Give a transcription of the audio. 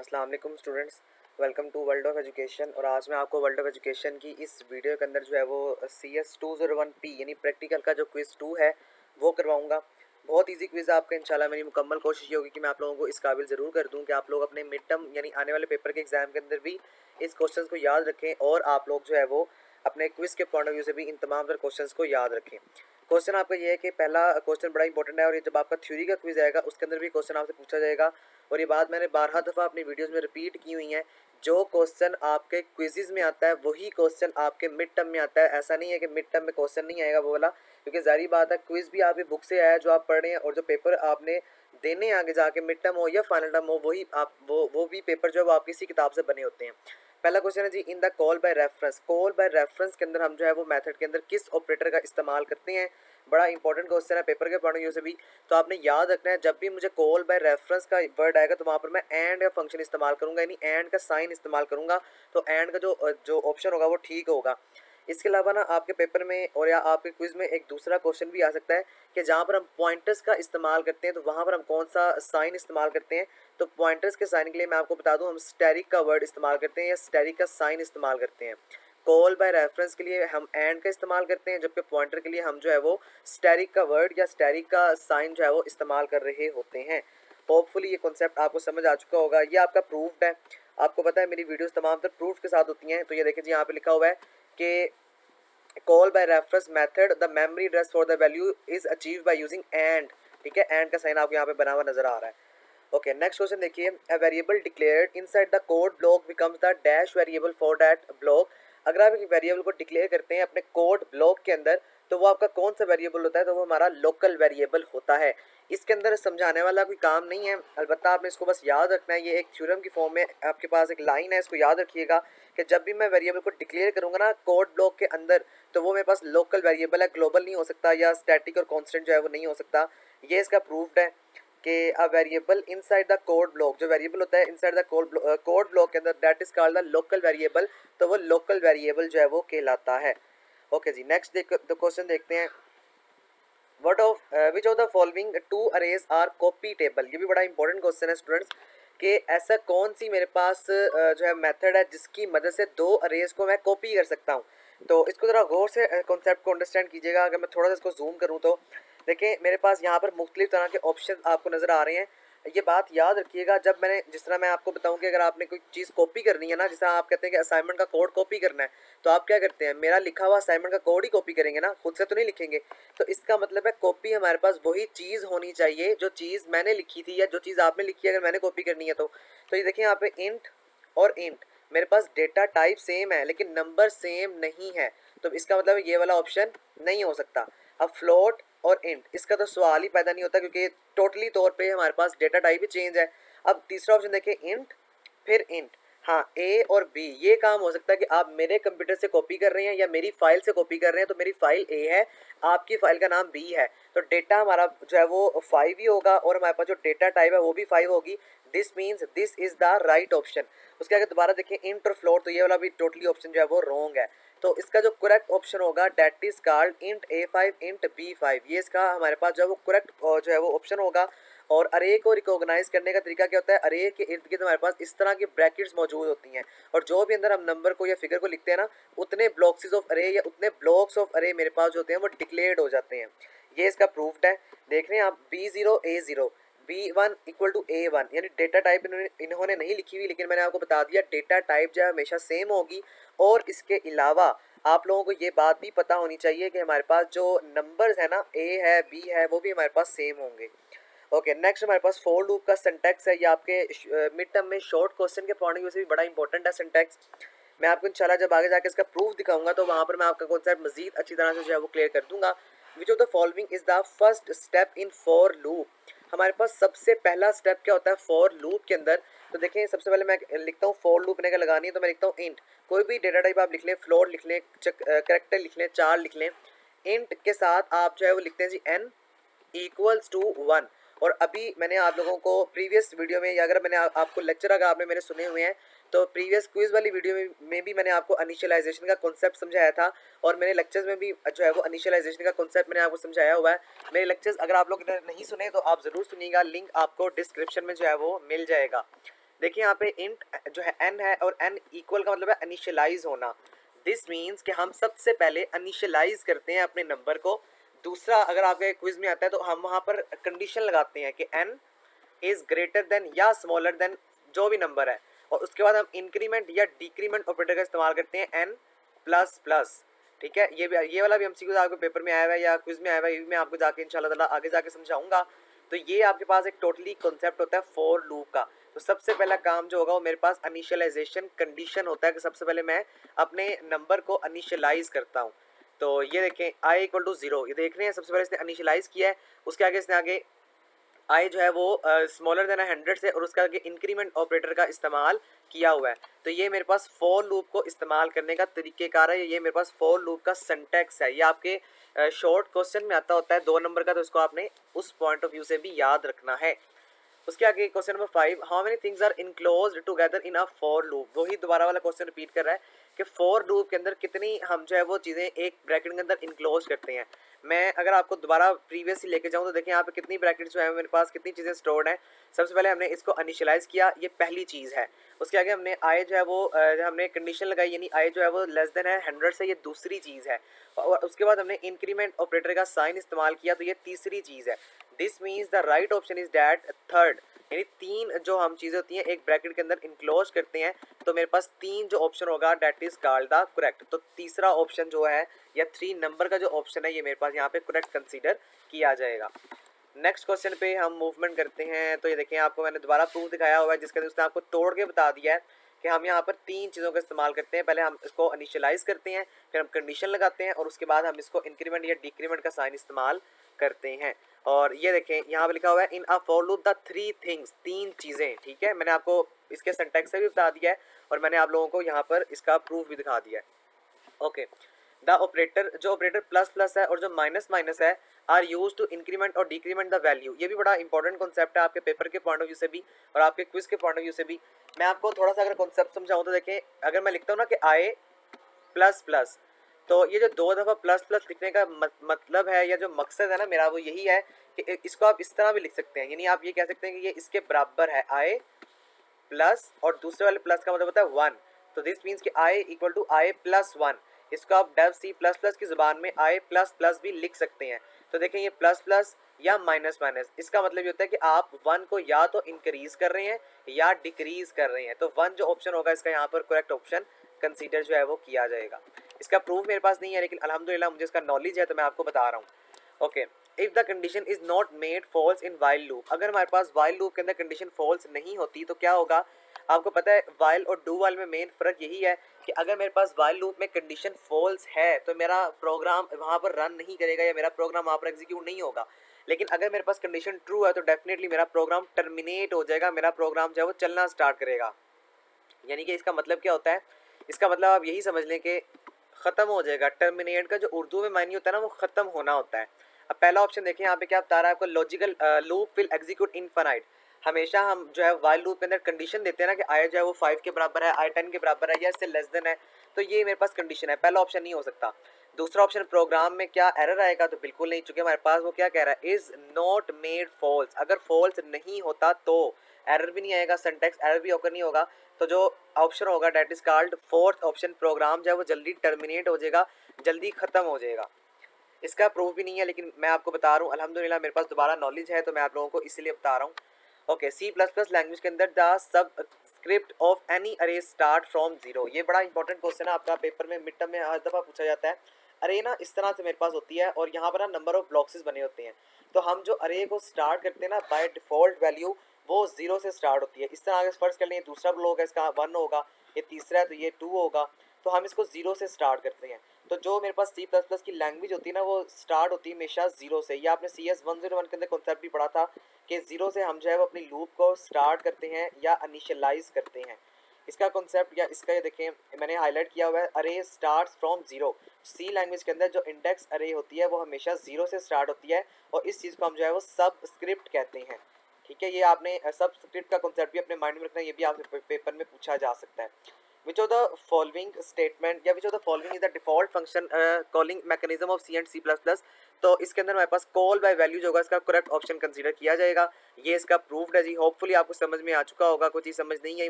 अस्सलाम वालेकुम students, welcome to world of education. और आज मैं आपको वर्ल्ड ऑफ एजुकेशन की इस वीडियो के अंदर जो है वो CS201P यानी प्रैक्टिकल का जो क्विज़ 2 है वो करवाऊंगा। बहुत इजी क्विज़ है आपका। इंशाल्लाह मेरी मुकम्मल कोशिश ये होगी कि मैं आप लोगों को इस काबिल ज़रूर कर दूं कि आप लोग अपने मिड टर्म यानी आने वाले पेपर के एग्ज़ाम के अंदर भी इस क्वेश्चन को याद रखें और आप लोग जो है वो अपने क्विज़ के पॉइंट ऑफ व्यू से भी इन तमाम तर क्वेश्चन को याद रखें। क्वेश्चन आपका ये है कि पहला क्वेश्चन बड़ा इंपॉर्टेंट है और ये जब आपका थ्योरी का क्विज आएगा उसके अंदर भी क्वेश्चन आपसे पूछा जाएगा। और ये बात मैंने 12 दफ़ा अपनी वीडियोस में रिपीट की हुई है, जो क्वेश्चन आपके क्विज़ेस में आता है वही क्वेश्चन आपके मिड टर्म में आता है। ऐसा नहीं है कि मिड टर्म में क्वेश्चन नहीं आएगा वो वाला, क्योंकि जारी बात है क्विज़ भी आपकी बुक से आया है जो आप पढ़ रहे हैं, और जो पेपर आपने देने आगे जाके मिड टर्म हो या फाइनल टर्म हो वही आप वो भी पेपर जो है वो आपकी इसी किताब से बने होते हैं। पहला क्वेश्चन है जी, in the call by reference. Call by reference के अंदर हम जो है वो मेथड के अंदर किस ऑपरेटर का इस्तेमाल करते हैं। बड़ा इंपॉर्टेंट क्वेश्चन है पेपर के पॉइंट ऑफ व्यू से भी। तो आपने याद रखना है जब भी मुझे कॉल बाय रेफरेंस का वर्ड आएगा तो वहाँ पर मैं एंड का फंक्शन इस्तेमाल करूंगा, यानी एंड का साइन इस्तेमाल करूंगा। तो एंड का जो ऑप्शन होगा वो ठीक होगा। इसके अलावा ना आपके पेपर में और या आपके क्विज में एक दूसरा क्वेश्चन भी आ सकता है कि जहाँ पर हम पॉइंटर्स का इस्तेमाल करते हैं तो वहाँ पर हम कौन सा साइन इस्तेमाल करते हैं। तो पॉइंटर्स के साइन के लिए मैं आपको बता दूं, हम स्टेरिक का वर्ड इस्तेमाल करते हैं या स्टेरिक का साइन इस्तेमाल करते हैं। कॉल बाय रेफरेंस के लिए हम एंड का इस्तेमाल करते हैं, जबकि पॉइंटर के लिए हम जो है वो स्टेरिक का वर्ड या स्टेरिक का साइन जो है वो इस्तेमाल कर रहे होते हैं। होपफुली ये कॉन्सेप्ट आपको समझ आ चुका होगा। ये आपका प्रूफ्ड है, आपको पता है मेरी वीडियोस तमाम तर प्रूफ के साथ होती हैं। तो ये देखिए जी, यहाँ पे लिखा हुआ है कि call by reference method the memory address for the value is achieve by using and. ठीक है, एंड का साइन आपको यहाँ पे बना हुआ नजर आ रहा है। ओके, नेक्स्ट क्वेश्चन देखिए, a variable declared inside the code block becomes the dash variable for that block. अगर आप एक वेरिएबल को डिक्लेयर करते हैं अपने कोड ब्लॉक के अंदर तो वो आपका कौन सा वेरिएबल होता है, तो वो हमारा लोकल वेरिएबल होता है। इसके अंदर समझाने वाला कोई काम नहीं है, अलबत्ता आपने इसको बस याद रखना है। ये एक थ्योरम की फॉर्म में आपके पास एक लाइन है, इसको याद रखिएगा कि जब भी मैं वेरिएबल को डिक्लेयर करूंगा ना कोड ब्लॉक के अंदर तो वो मेरे पास लोकल वेरिएबल है, ग्लोबल नहीं हो सकता या स्टैटिक और कांस्टेंट जो है वो नहीं हो सकता। ये इसका प्रूफ्ड है कि a variable inside the code block, जो वेरिएबल होता है इनसाइड द कोड ब्लॉक के अंदर, that is called the local variable. तो वो लोकल वेरिएबल जो है वो कहलाता है। ओके जी, नेक्स्ट क्वेश्चन देखते हैं, what of which of the following two arrays are compatible. ये भी बड़ा इंपॉर्टेंट क्वेश्चन है स्टूडेंट्स कि ऐसा कौन सी मेरे पास जो है मेथड है जिसकी मदद से दो अरेज को मैं कॉपी कर सकता हूँ। तो इसको ज़रा गौर से कॉन्सेप्ट को अंडरस्टैंड कीजिएगा। अगर मैं थोड़ा सा इसको जूम करूँ तो देखिए मेरे पास यहाँ पर मुख्तलिफ तरह के ऑप्शन आपको नज़र आ रहे हैं। ये बात याद रखिएगा, जब मैंने जिस तरह मैं आपको बताऊं कि अगर आपने कोई चीज़ कॉपी करनी है ना, जिस तरह आप कहते हैं कि असाइनमेंट का कोड कॉपी करना है, तो आप क्या करते हैं, मेरा लिखा हुआ असाइनमेंट का कोड ही कॉपी करेंगे ना, खुद से तो नहीं लिखेंगे। तो इसका मतलब है कॉपी हमारे पास वही चीज़ होनी चाहिए जो चीज़ मैंने लिखी थी या जो चीज़ आपने लिखी है अगर मैंने कॉपी करनी है तो ये देखिए यहाँ पे इंट और इंट, मेरे पास डेटा टाइप सेम है लेकिन नंबर सेम नहीं है, तो इसका मतलब ये वाला ऑप्शन नहीं हो सकता। अब फ्लोट और इंट, इसका तो सवाल ही पैदा नहीं होता क्योंकि टोटली तौर पे हमारे पास डेटा टाइप ही चेंज है। अब तीसरा ऑप्शन देखिए, इंट फिर इंट। हाँ, ए और बी, ये काम हो सकता है कि आप मेरे कंप्यूटर से कॉपी कर रहे हैं या मेरी फाइल से कॉपी कर रहे हैं, तो मेरी फाइल ए है, आपकी फाइल का नाम बी है, तो डेटा हमारा जो है वो 5 ही होगा और हमारे पास जो डेटा टाइप है वो भी 5 होगी। This means this is the right option. उसके आगे दोबारा देखिए इंट और फ्लोट, तो ये वाला भी टोटली ऑप्शन जो है वो रॉन्ग है। तो इसका जो करेक्ट ऑप्शन होगा that is called int A5 int B5, ये इसका हमारे पास जो है वो करेक्ट जो है वो ऑप्शन होगा। और अरे को रिकॉग्नाइज करने का तरीका क्या होता है, अरे के इर्द गिर्द हमारे पास इस तरह की ब्रैकेट्स मौजूद होती हैं और जो भी अंदर हम नंबर को या फिगर को लिखते हैं ना, उतने ब्लॉक्स ऑफ अरे या उतने ब्लॉक्स ऑफ अरे मेरे पास जो होते हैं वो डिक्लेयर्ड हो जाते हैं। ये इसका प्रूफ्ड है। देख रहे हैं आप, B0 A0 B1 equal to A1, यानी डेटा टाइप इन्होंने नहीं लिखी हुई, लेकिन मैंने आपको बता दिया डेटा टाइप जो है हमेशा सेम होगी। और इसके अलावा आप लोगों को ये बात भी पता होनी चाहिए कि हमारे पास जो नंबर्स है ना, A है B है, वो भी हमारे पास सेम होंगे। ओके, नेक्स्ट हमारे पास फॉर लूप का सिंटैक्स है। ये आपके मिड टर्म में शॉर्ट क्वेश्चन के पॉइंट ऑफ व्यू से भी बड़ा इंपॉर्टेंट है सिंटैक्स। मैं आपको इंशाल्लाह जब आगे जाके इसका प्रूफ दिखाऊंगा तो वहाँ पर मैं आपका कॉन्सेप्ट मजीद अच्छी तरह से जो है वो क्लियर कर दूंगा। विच of the following is the first step in for loop. हमारे पास सबसे पहला स्टेप क्या होता है फॉर लूप के अंदर। तो देखें, सबसे पहले मैं लिखता हूँ फॉर लूप ने लगानी है तो मैं लिखता हूँ इंट, कोई भी डेटा टाइप आप लिख लें, फ्लोट लिख लें, करेक्टर लिख लें, चार लिख लें। इंट के साथ आप जो है वो लिखते हैं जी n इक्वल्स टू 1। और अभी मैंने आप लोगों को प्रीवियस वीडियो में, या अगर मैंने आपको लेक्चर अगर आपने मेरे सुने हुए हैं तो प्रीवियस क्विज वाली वीडियो में भी मैंने आपको इनिशियलाइजेशन का कॉन्सेप्ट समझाया था और मेरे लेक्चर्स में भी जो है वो इनिशियलाइजेशन का कॉन्सेप्ट मैंने आपको समझाया हुआ है। मेरे लेक्चर्स अगर आप लोग नहीं सुने तो आप ज़रूर सुनिएगा, लिंक आपको डिस्क्रिप्शन में जो है वो मिल जाएगा। देखिए यहाँ पे इंट जो है n है और n इक्वल का मतलब है इनिशियलाइज होना। दिस मीन्स कि हम सबसे पहले इनिशियलाइज करते हैं अपने नंबर को। दूसरा, अगर आपके क्विज में आता है तो हम वहाँ पर कंडीशन लगाते हैं कि n इज ग्रेटर देन या स्मॉलर देन जो भी नंबर है, और उसके बाद हम इंक्रीमेंट या डिक्रीमेंट ऑपरेटर का इस्तेमाल करते हैं n प्लस प्लस। ठीक है, ये वाला भी एमसीक्यू आपके पेपर में आया हुआ है या क्विज में आया हुआ है, ये भी मैं आपको जाके इंशाल्लाह ताला आगे जाके समझाऊंगा। तो ये आपके पास एक टोटली कॉन्सेप्ट होता है फॉर लूप का। तो सबसे पहला काम जो होगा वो मेरे पास इनिशियलाइजेशन कंडीशन होता है कि सबसे पहले मैं अपने नंबर को इनिशियलाइज करता हूँ। तो ये देखें i इक्वल टू 0, ये देख रहे हैं सबसे पहले इसने इनिशियलाइज किया है। उसके आगे इसने आगे आई जो है वो स्मॉलर देन 100 से और उसका आगे इंक्रीमेंट ऑपरेटर का इस्तेमाल किया हुआ है। तो ये मेरे पास फॉर लूप को इस्तेमाल करने का तरीक़ेकार है, ये मेरे पास फॉर लूप का सिंटैक्स है। ये आपके शॉर्ट क्वेश्चन में आता होता है 2 नंबर का, तो इसको आपने उस पॉइंट ऑफ व्यू से भी याद रखना है। उसके आगे question number 5, how many things are enclosed together in a for loop. वही दोबारा वाला क्वेश्चन रिपीट कर रहा है कि फॉर लूप के अंदर कितनी हम जो है वो चीज़ें एक ब्रैकेट के अंदर इनक्लोज करते हैं। मैं अगर आपको दोबारा प्रीवियस ही लेके जाऊँ तो देखें यहाँ पे कितनी ब्रैकेट जो है मेरे पास कितनी चीज़ें स्टोर्ड हैं। सबसे पहले हमने इसको इनिशियलाइज़ किया, ये पहली चीज़ है। उसके आगे हमने आई जो है वो हमने कंडीशन लगाई, यानी आई जो है वो लेस देन है 100 से, ये दूसरी चीज़ है। और उसके बाद हमने इंक्रीमेंट ऑपरेटर का साइन इस्तेमाल किया, तो ये तीसरी चीज़ है। This means the right option is that third, यानी 3 जो हम चीज़ें होती हैं एक ब्रैकेट के अंदर इनक्लोज करते हैं, तो मेरे पास 3 जो ऑप्शन होगा that is called the correct. तो तीसरा ऑप्शन जो है या 3 नंबर का जो ऑप्शन है ये मेरे पास यहाँ पे करेक्ट कंसीडर किया जाएगा। नेक्स्ट क्वेश्चन पे हम मूवमेंट करते हैं। तो ये देखें, आपको मैंने दोबारा प्रूफ दिखाया हुआ है जिसके अंदर उसने आपको तोड़ के बता दिया है कि हम यहाँ पर 3 चीज़ों का इस्तेमाल करते हैं। पहले हम इसको इनिशियलाइज करते हैं, फिर हम कंडीशन लगाते हैं और उसके बाद हम इसको इंक्रीमेंट या डिक्रीमेंट का साइन इस्तेमाल करते हैं। और ये देखें यहाँ पे लिखा हुआ है in a for loop the 3 things, 3 चीज़ें। ठीक है, मैंने आपको इसके सिंटैक्स से भी बता दिया है और मैंने आप लोगों को यहाँ पर इसका प्रूफ भी दिखा दिया है। ओके, द ऑपरेटर, जो ऑपरेटर प्लस प्लस है और जो माइनस माइनस है, आर यूज टू इंक्रीमेंट और डिक्रीमेंट द वैल्यू। ये भी बड़ा इंपॉर्टेंट कॉन्सेप्ट है आपके पेपर के पॉइंट ऑफ व्यू से भी और आपके क्विज के पॉइंट ऑफ व्यू से भी। मैं आपको थोड़ा सा अगर कॉन्सेप्ट समझाऊँ तो देखें, अगर मैं लिखता हूँ ना कि आई प्लस प्लस, तो ये जो 2 दफ़ा प्लस प्लस लिखने का मतलब है या जो मकसद है ना मेरा वो यही है कि इसको आप इस तरह भी लिख सकते हैं, यानी आप ये कह सकते हैं कि ये इसके बराबर है आई प्लस, और दूसरे वाले प्लस का मतलब होता है 1। तो दिस मीन्स कि I equal to I plus 1। इसको आप डेव सी प्लस प्लस की ज़ुबान में आई प्लस प्लस भी लिख सकते हैं। तो देखें ये प्लस प्लस या माइनस माइनस, इसका मतलब ये होता है कि आप 1 को या तो इंक्रीज कर रहे हैं या डिक्रीज कर रहे हैं। तो 1 जो ऑप्शन होगा इसका यहाँ पर करेक्ट ऑप्शन कंसीडर जो है वो किया जाएगा। इसका प्रूफ मेरे पास नहीं है लेकिन अल्हम्दुलिल्लाह मुझे इसका नॉलेज है तो मैं आपको बता रहा हूँ। Okay, if the condition is not made falls in while loop, अगर हमारे पास वाइल लूप के अंदर कंडीशन फॉल्स नहीं होती तो क्या होगा। आपको पता है वाइल और डू वाइल में मेन फ़र्क यही है कि अगर मेरे पास वाइल लूप में कंडीशन फॉल्स है तो मेरा प्रोग्राम वहाँ पर रन नहीं करेगा या मेरा प्रोग्राम वहाँ पर एग्जीक्यूट नहीं होगा। लेकिन अगर मेरे पास कंडीशन ट्रू है तो डेफिनेटली मेरा प्रोग्राम टर्मिनेट हो जाएगा, मेरा प्रोग्राम जो है वो चलना स्टार्ट करेगा। यानी कि इसका मतलब क्या होता है, इसका मतलब आप यही समझ लें कि ख़त्म हो जाएगा। टर्मिनेट का जो उर्दू में मायने होता है ना वो ख़त्म होना होता है। अब पहला ऑप्शन देखें यहाँ पे क्या बता रहा है आपको, logical loop will execute infinite. हमेशा हम जो है वाइल लूप के अंदर कंडीशन देते हैं ना कि आई जो है वो 5 के बराबर है, आई 10 के बराबर है या इससे लेस देन है, तो ये मेरे पास कंडीशन है, पहला ऑप्शन नहीं हो सकता। दूसरा ऑप्शन प्रोग्राम में क्या एरर आएगा, तो बिल्कुल नहीं, चूँकि हमारे पास वो क्या कह रहा है इज़ नॉट मेड फॉल्स। अगर फॉल्स नहीं होता तो एरर भी नहीं आएगा, सिंटैक्स एरर भी ओकर नहीं होगा। तो जो ऑप्शन होगा that is called fourth option, program जो है वो जल्दी टर्मिनेट हो जाएगा, जल्दी ख़त्म हो जाएगा। इसका प्रूफ भी नहीं है लेकिन मैं आपको बता रहा हूँ, अल्हम्दुलिल्लाह मेरे पास दोबारा नॉलेज है तो मैं आप लोगों को इसीलिए बता रहा हूँ। Okay, C plus plus language के अंदर the subscript of any array start from zero. ये बड़ा इंपॉर्टेंट क्वेश्चन है आपका पेपर में, मिड टर्म में हर दफ़ा पूछा जाता है। अरे ना इस तरह से मेरे पास होती है और यहाँ पर ना नंबर ऑफ ब्लॉक्सेस बने होते हैं, तो हम जो अरे को स्टार्ट करते हैं ना बाय डिफ़ॉल्ट वैल्यू वो 0 से स्टार्ट होती है। इस तरह अगर फर्स्ट कर लें दूसरा ब्लॉक है इसका 1 होगा, ये तीसरा है तो ये 2 होगा, तो हम इसको 0 से स्टार्ट करते हैं। तो जो मेरे पास सी प्लस प्लस की लैंग्वेज होती है ना वो स्टार्ट होती है हमेशा 0 से। ये आपने CS 101 के अंदर कॉन्सेप्ट भी पढ़ा था कि 0 से हम जो है वो अपनी लूप को स्टार्ट करते हैं या इनिशियलाइज करते हैं। इसका कॉन्सेप्ट या इसका ये देखें मैंने हाईलाइट किया हुआ है, अरे स्टार्ट्स फ्रॉम 0। सी लैंग्वेज के अंदर जो इंडेक्स अरे होती है वो हमेशा 0 से स्टार्ट होती है और इस चीज़ को हम जो है वो सब स्क्रिप्ट कहते हैं। ठीक है, ये आपने सब स्क्रिप्ट का कॉन्सेप्ट भी अपने माइंड में रखना है, ये भी आपके पेपर में पूछा जा सकता है। Which of the following statement या which of the following is the default function calling mechanism of C and C plus plus. तो इसके अंदर हमारे पास कॉल बाय वैल्यू जो होगा इसका करेक्ट ऑप्शन कंसीडर किया जाएगा। ये इसका प्रूफ्ड है जी। होपफुली आपको समझ में आ चुका होगा, कोई चीज़ समझ नहीं आई